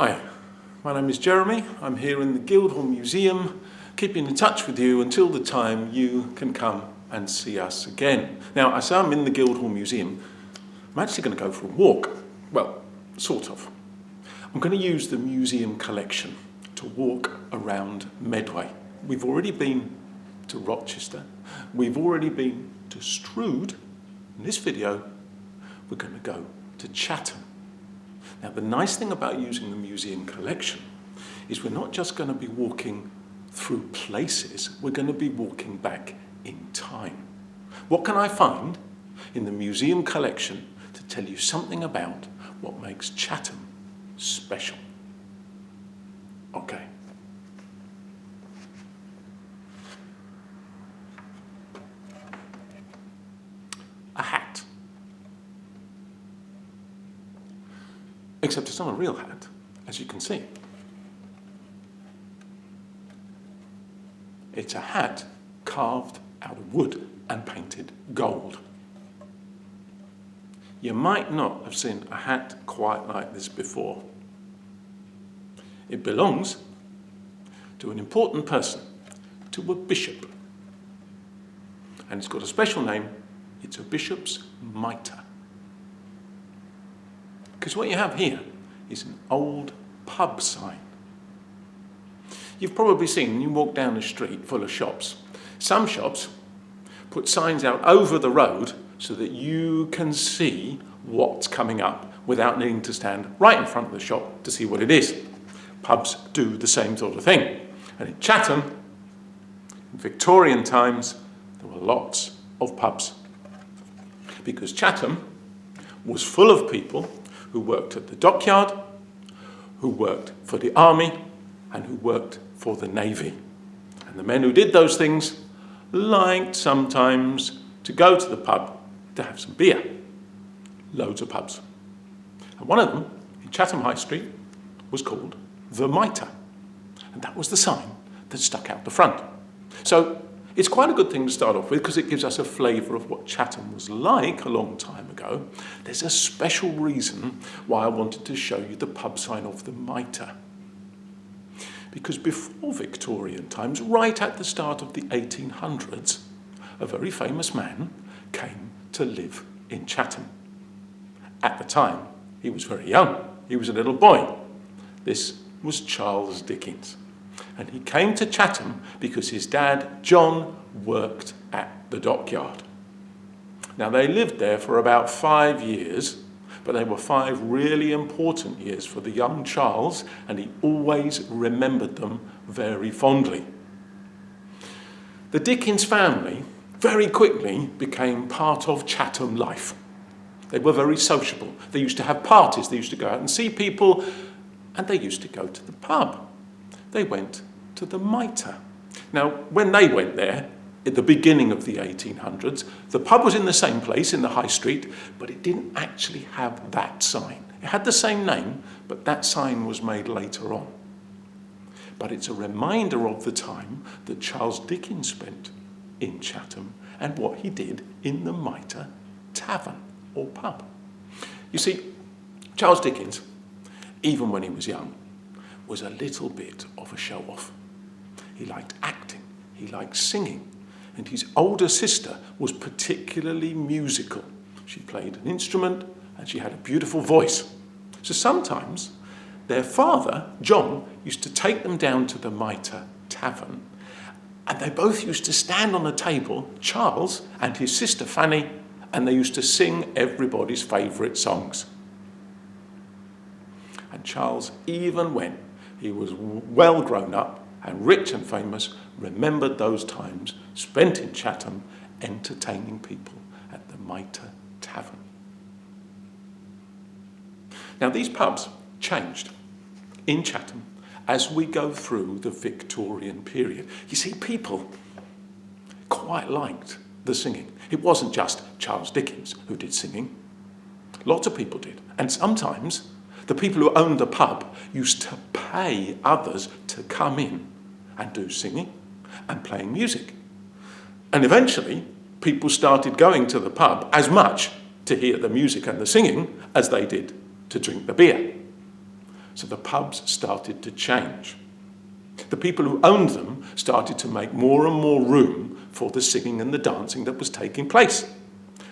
Hi, my name is Jeremy. I'm here in the Guildhall Museum, keeping in touch with you until the time you can come and see us again. Now, I say I'm in the Guildhall Museum. I'm actually going to go for a walk. Well, sort of. I'm going to use the museum collection to walk around Medway. We've already been to Rochester. We've already been to Strood. In this video, we're going to go to Chatham. Now, the nice thing about using the museum collection is we're not just going to be walking through places, we're going to be walking back in time. What can I find in the museum collection to tell you something about what makes Chatham special? Okay. A hat. Except it's not a real hat, as you can see. It's a hat carved out of wood and painted gold. You might not have seen a hat quite like this before. It belongs to an important person, to a bishop. And it's got a special name. It's a bishop's mitre. Because what you have here is an old pub sign. You've probably seen when you walk down the street full of shops. Some shops put signs out over the road so that you can see what's coming up without needing to stand right in front of the shop to see what it is. Pubs do the same sort of thing. And in Chatham, in Victorian times, there were lots of pubs. Because Chatham was full of people who worked at the dockyard, who worked for the army, and who worked for the navy. And the men who did those things liked sometimes to go to the pub to have some beer. Loads of pubs. And one of them, in Chatham High Street, was called the Mitre. And that was the sign that stuck out the front. So it's quite a good thing to start off with because it gives us a flavour of what Chatham was like a long time ago. There's a special reason why I wanted to show you the pub sign of the Mitre. Because before Victorian times, right at the start of the 1800s, a very famous man came to live in Chatham. At the time, he was very young. He was a little boy. This was Charles Dickens. And he came to Chatham because his dad, John, worked at the dockyard. Now, they lived there for about 5 years, but they were 5 really important years for the young Charles, and he always remembered them very fondly. The Dickens family very quickly became part of Chatham life. They were very sociable. They used to have parties. They used to go out and see people, and they used to go to the pub. They went to the Mitre. Now, when they went there, at the beginning of the 1800s, the pub was in the same place, in the high street, but it didn't actually have that sign. It had the same name, but that sign was made later on. But it's a reminder of the time that Charles Dickens spent in Chatham and what he did in the Mitre tavern or pub. You see, Charles Dickens, even when he was young, was a little bit of a show-off. He liked acting, he liked singing, and his older sister was particularly musical. She played an instrument and she had a beautiful voice. So sometimes their father, John, used to take them down to the Mitre tavern, and they both used to stand on a table, Charles and his sister Fanny, and they used to sing everybody's favourite songs. And Charles, even when he was well grown up and rich and famous, remembered those times spent in Chatham entertaining people at the Mitre tavern. Now, these pubs changed in Chatham as we go through the Victorian period. You see, people quite liked the singing. It wasn't just Charles Dickens who did singing. Lots of people did. And sometimes the people who owned the pub used to pay others to come in and do singing and playing music. And eventually, people started going to the pub as much to hear the music and the singing as they did to drink the beer. So the pubs started to change. The people who owned them started to make more and more room for the singing and the dancing that was taking place,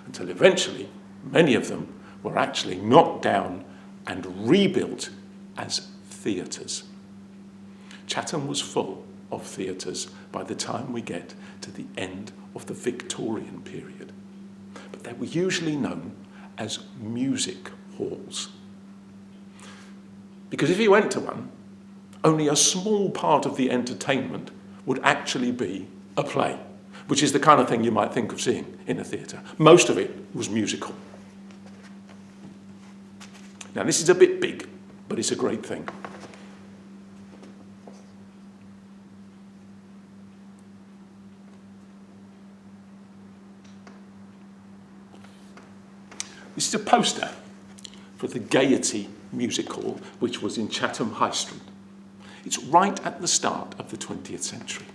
until eventually many of them were actually knocked down and rebuilt as theatres. Chatham was full of theatres by the time we get to the end of the Victorian period. But they were usually known as music halls. Because if you went to one, only a small part of the entertainment would actually be a play, which is the kind of thing you might think of seeing in a theatre. Most of it was musical. Now, this is a bit big, but it's a great thing. This is a poster for the Gaiety Music Hall, which was in Chatham High Street. It's right at the start of the 20th century.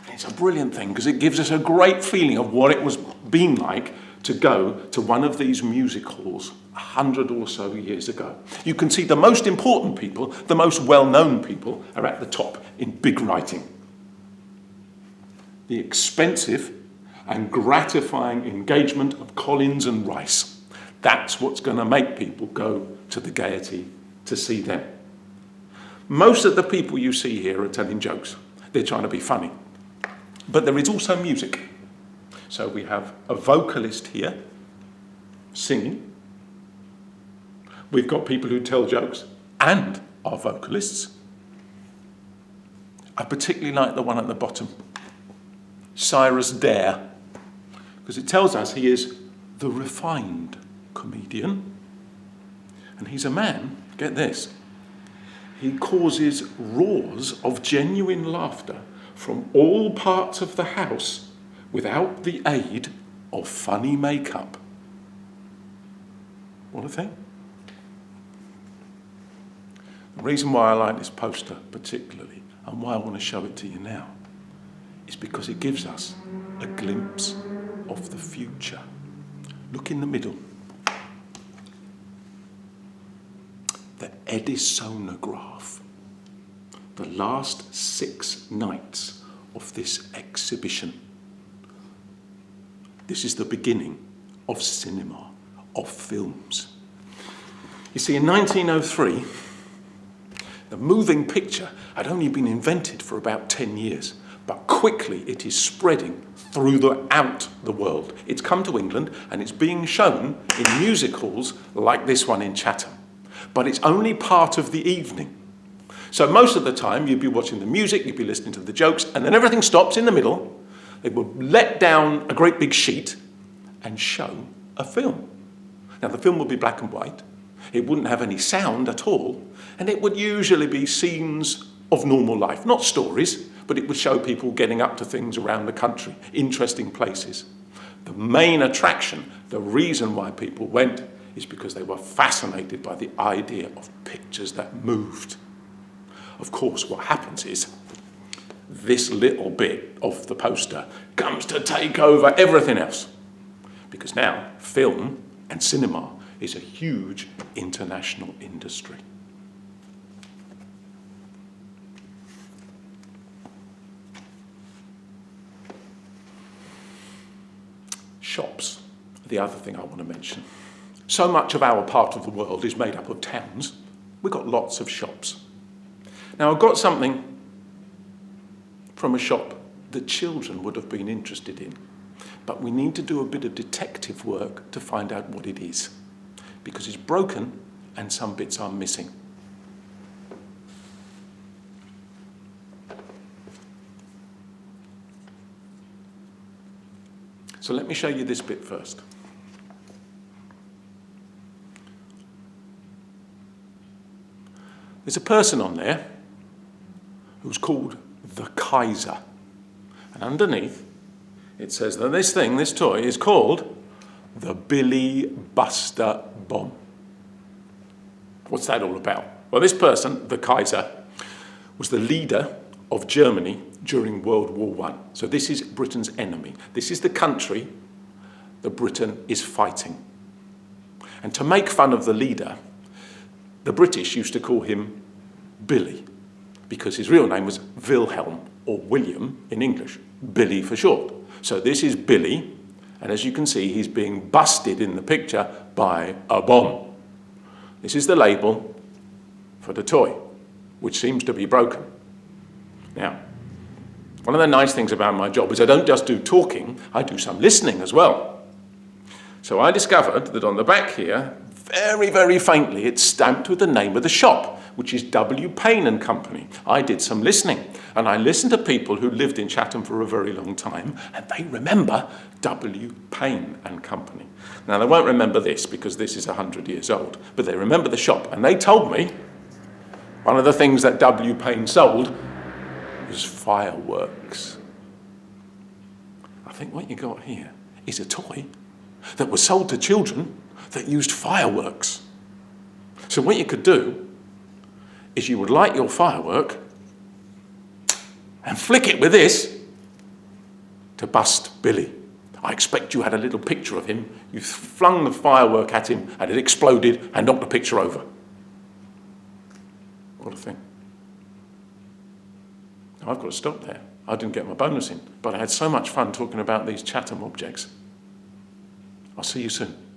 And it's a brilliant thing because it gives us a great feeling of what it was being like to go to one of these music halls 100 or so years ago. You can see the most important people, the most well-known people, are at the top in big writing. The expensive and gratifying engagement of Collins and Rice. That's what's going to make people go to the Gaiety to see them. Most of the people you see here are telling jokes. They're trying to be funny. But there is also music. So we have a vocalist here singing. We've got people who tell jokes and are vocalists. I particularly like the one at the bottom, Cyrus Dare, because it tells us he is the refined comedian. And he's a man, get this, he causes roars of genuine laughter from all parts of the house without the aid of funny makeup. What a thing. The reason why I like this poster particularly, and why I want to show it to you now, is because it gives us a glimpse of the future. Look in the middle. The Edisonograph. The last 6 nights of this exhibition. This is the beginning of cinema, of films. You see, in 1903, the moving picture had only been invented for about 10 years, but quickly it is spreading throughout the world. It's come to England and it's being shown in music halls like this one in Chatham. But it's only part of the evening. So most of the time you'd be watching the music, you'd be listening to the jokes, and then everything stops in the middle. They would let down a great big sheet and show a film. Now the film would be black and white. It wouldn't have any sound at all. And it would usually be scenes of normal life, not stories, but it would show people getting up to things around the country, interesting places. The main attraction, the reason why people went, is because they were fascinated by the idea of pictures that moved. Of course, what happens is this little bit of the poster comes to take over everything else. Because now film and cinema is a huge international industry. Shops, the other thing I want to mention. So much of our part of the world is made up of towns. We've got lots of shops. Now, I've got something from a shop that children would have been interested in, but we need to do a bit of detective work to find out what it is, because it's broken and some bits are missing. So let me show you this bit first. There's a person on there who's called the Kaiser. And underneath, it says that this toy, is called the Billy Buster Bomb. What's that all about? Well, this person, the Kaiser, was the leader of Germany during World War I. So this is Britain's enemy. This is the country that Britain is fighting. And to make fun of the leader, the British used to call him Billy, because his real name was Wilhelm, or William in English, Billy for short. So this is Billy, and as you can see, he's being busted in the picture by a bomb. This is the label for the toy, which seems to be broken. Now, one of the nice things about my job is I don't just do talking, I do some listening as well. So I discovered that on the back here, very, very faintly, it's stamped with the name of the shop, which is W. Payne and Company. I did some listening, and I listened to people who lived in Chatham for a very long time, and they remember W. Payne and Company. Now, they won't remember this because this is 100 years old, but they remember the shop, and they told me one of the things that W. Payne sold was fireworks. I think what you got here is a toy that was sold to children that used fireworks. So what you could do is you would light your firework and flick it with this to bust Billy. I expect you had a little picture of him. You flung the firework at him and it exploded and knocked the picture over. What a thing. Now, I've got to stop there. I didn't get my bonus in, but I had so much fun talking about these Chatham objects. I'll see you soon.